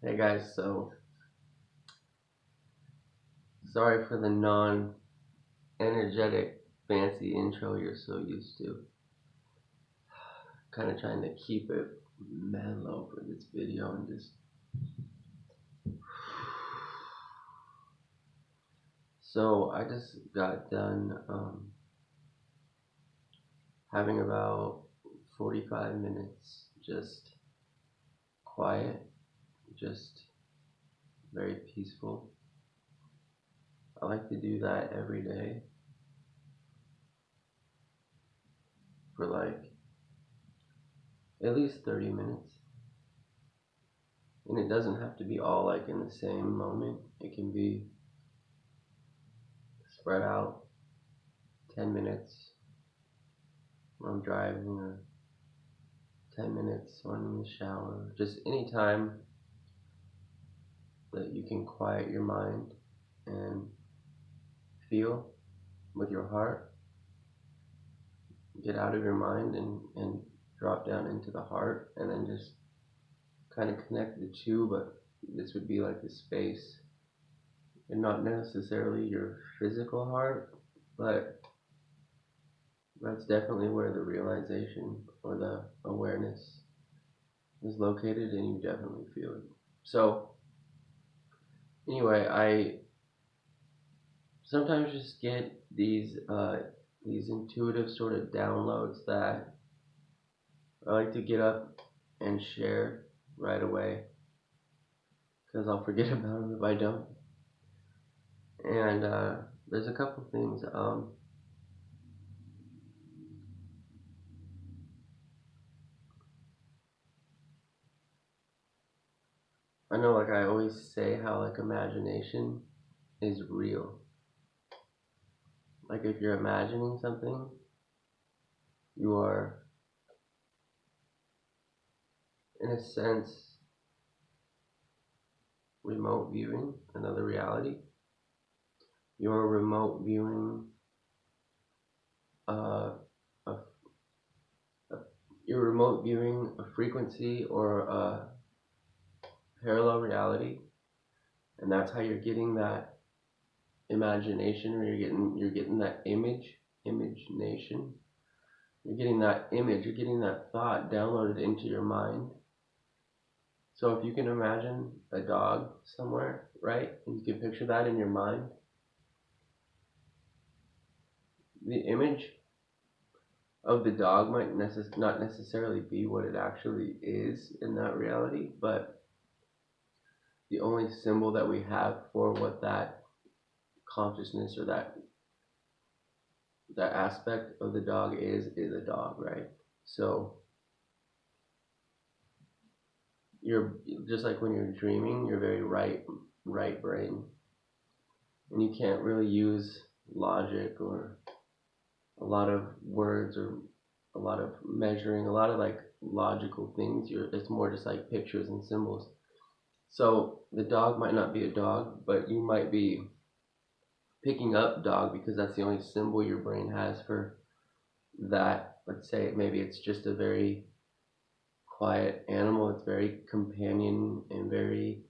Hey guys, so sorry for the non-energetic fancy intro you're so used to. Kind of trying to keep it mellow for this video and just. So I just got done having about 45 minutes just quiet, just very peaceful. I like to do that every day for like at least 30 minutes. And it doesn't have to be all like in the same moment. It can be spread out 10 minutes when I'm driving, or 10 minutes when I'm in the shower. Just any time that you can quiet your mind and feel with your heart, get out of your mind and drop down into the heart, and then just kind of connect the two. But this would be like the space, and not necessarily your physical heart, but that's definitely where the realization or the awareness is located, and you definitely feel it. So anyway, I sometimes just get these intuitive sort of downloads that I like to get up and share right away, because I'll forget about them if I don't. And there's a couple things. I know, like I always say, how like imagination is real. Like if you're imagining something, you are, in a sense, remote viewing another reality. You're remote viewing uh, a, a you're remote viewing a frequency or a parallel reality, and that's how you're getting that imagination, or you're getting that imagination. You're getting that image, you're getting that thought downloaded into your mind. So if you can imagine a dog somewhere, right, and you can picture that in your mind, the image of the dog might not necessarily be what it actually is in that reality, but the only symbol that we have for what that consciousness or that aspect of the dog is a dog, right? So you're just like when you're dreaming, you're very right brain, and you can't really use logic or a lot of words or a lot of measuring, a lot of like logical things. It's more just like pictures and symbols. So the dog might not be a dog, but you might be picking up dog because that's the only symbol your brain has for that. Let's say maybe it's just a very quiet animal. It's very companion and very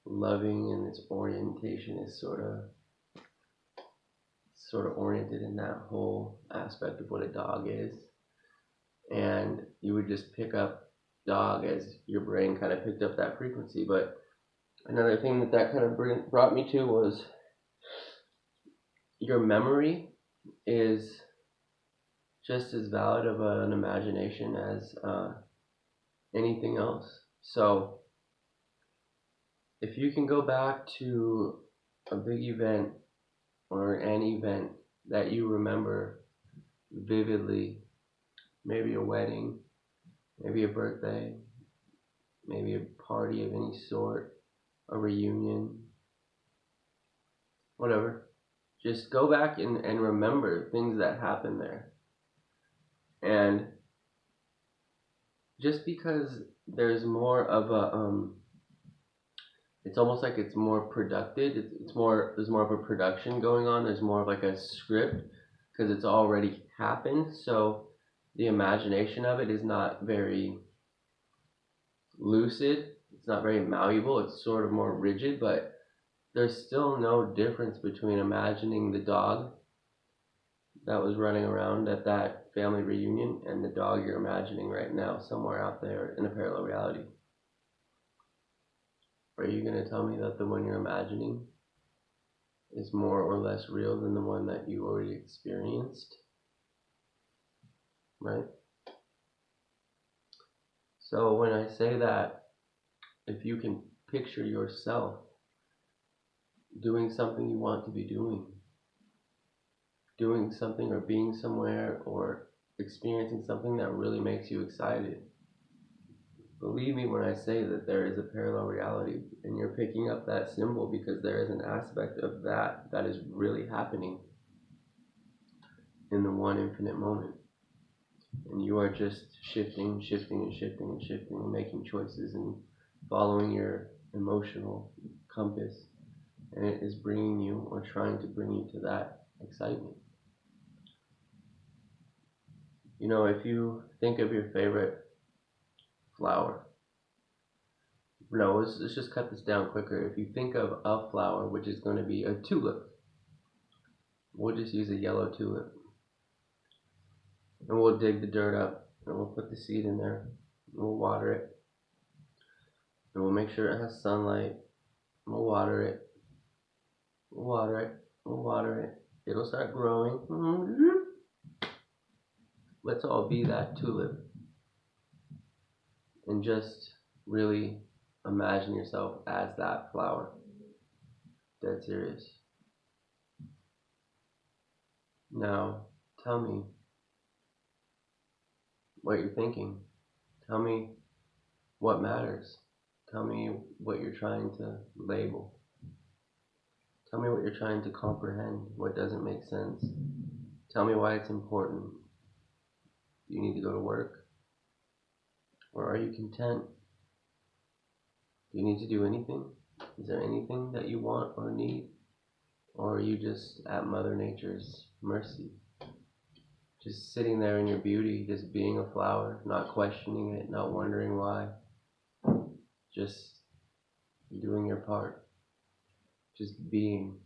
loving, and its orientation is sort of oriented in that whole aspect of what a dog is. And you would just pick up dog as your brain kind of picked up that frequency. But another thing that kind of brought me to was your memory is just as valid of an imagination as anything else. So if you can go back to a big event or an event that you remember vividly, maybe a wedding, maybe a birthday, maybe a party of any sort, a reunion, whatever, just go back and remember things that happened there. And just because there's more of a it's almost like it's more productive. There's more of a production going on. There's more of like a script because it's already happened. So the imagination of it is not very lucid. It's not very malleable. It's sort of more rigid, but there's still no difference between imagining the dog that was running around at that family reunion and the dog you're imagining right now somewhere out there in a parallel reality. Are you going to tell me that the one you're imagining is more or less real than the one that you already experienced? Right? So when I say that, if you can picture yourself doing something you want to be doing something or being somewhere or experiencing something that really makes you excited, believe me when I say that there is a parallel reality, and you're picking up that symbol because there is an aspect of that that is really happening in the one infinite moment. And you are just shifting, shifting, and shifting, and shifting, and making choices and following your emotional compass. And it is bringing you or trying to bring you to that excitement. You know, if you think of your favorite flower, no, let's just cut this down quicker. If you think of a flower, which is going to be a tulip, we'll just use a yellow tulip. And we'll dig the dirt up, and we'll put the seed in there, and we'll water it, and we'll make sure it has sunlight, and we'll water it, we'll water it, we'll water it. It'll start growing. Let's all be that tulip, and just really imagine yourself as that flower. Dead serious. Now, tell me what you're thinking. Tell me what matters. Tell me what you're trying to label. Tell me what you're trying to comprehend, what doesn't make sense. Tell me why it's important. Do you need to go to work? Or are you content? Do you need to do anything? Is there anything that you want or need? Or are you just at Mother Nature's mercy? Just sitting there in your beauty, just being a flower, not questioning it, not wondering why. Just doing your part. Just being.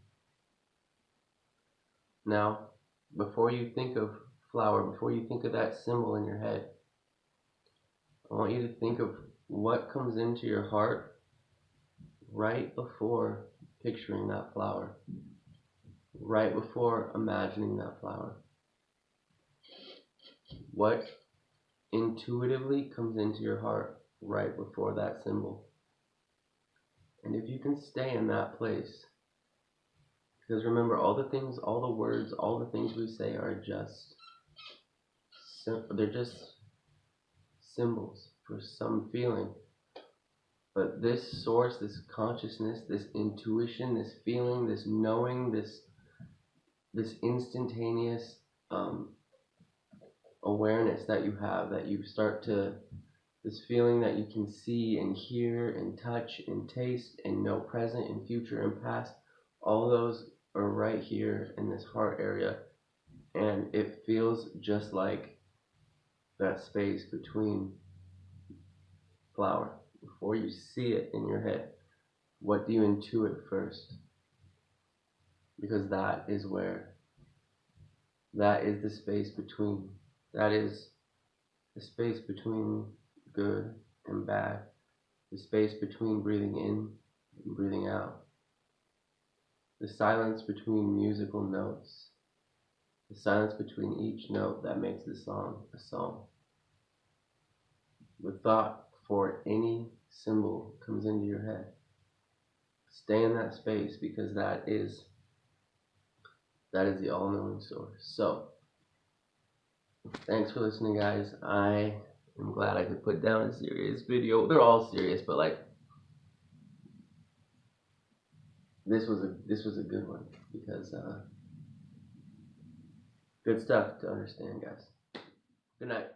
Now, before you think of flower, before you think of that symbol in your head, I want you to think of what comes into your heart right before picturing that flower, right before imagining that flower. What intuitively comes into your heart right before that symbol? And if you can stay in that place, because remember, all the things, all the words, all the things we say are just, they're just symbols for some feeling. But this source, this consciousness, this intuition, this feeling, this knowing, this instantaneous awareness that you have, that you start to, this feeling that you can see and hear and touch and taste and know present and future and past, all those are right here in this heart area. And it feels just like that space between flower. Before you see it in your head, what do you intuit first? Because that is where, that is the space between. That is the space between good and bad. The space between breathing in and breathing out. The silence between musical notes. The silence between each note that makes the song a song. The thought for any symbol comes into your head. Stay in that space, because that is the all-knowing source. So, thanks for listening, guys. I am glad I could put down a serious video. They're all serious, but like, this was a good one, because good stuff to understand, guys. Good night.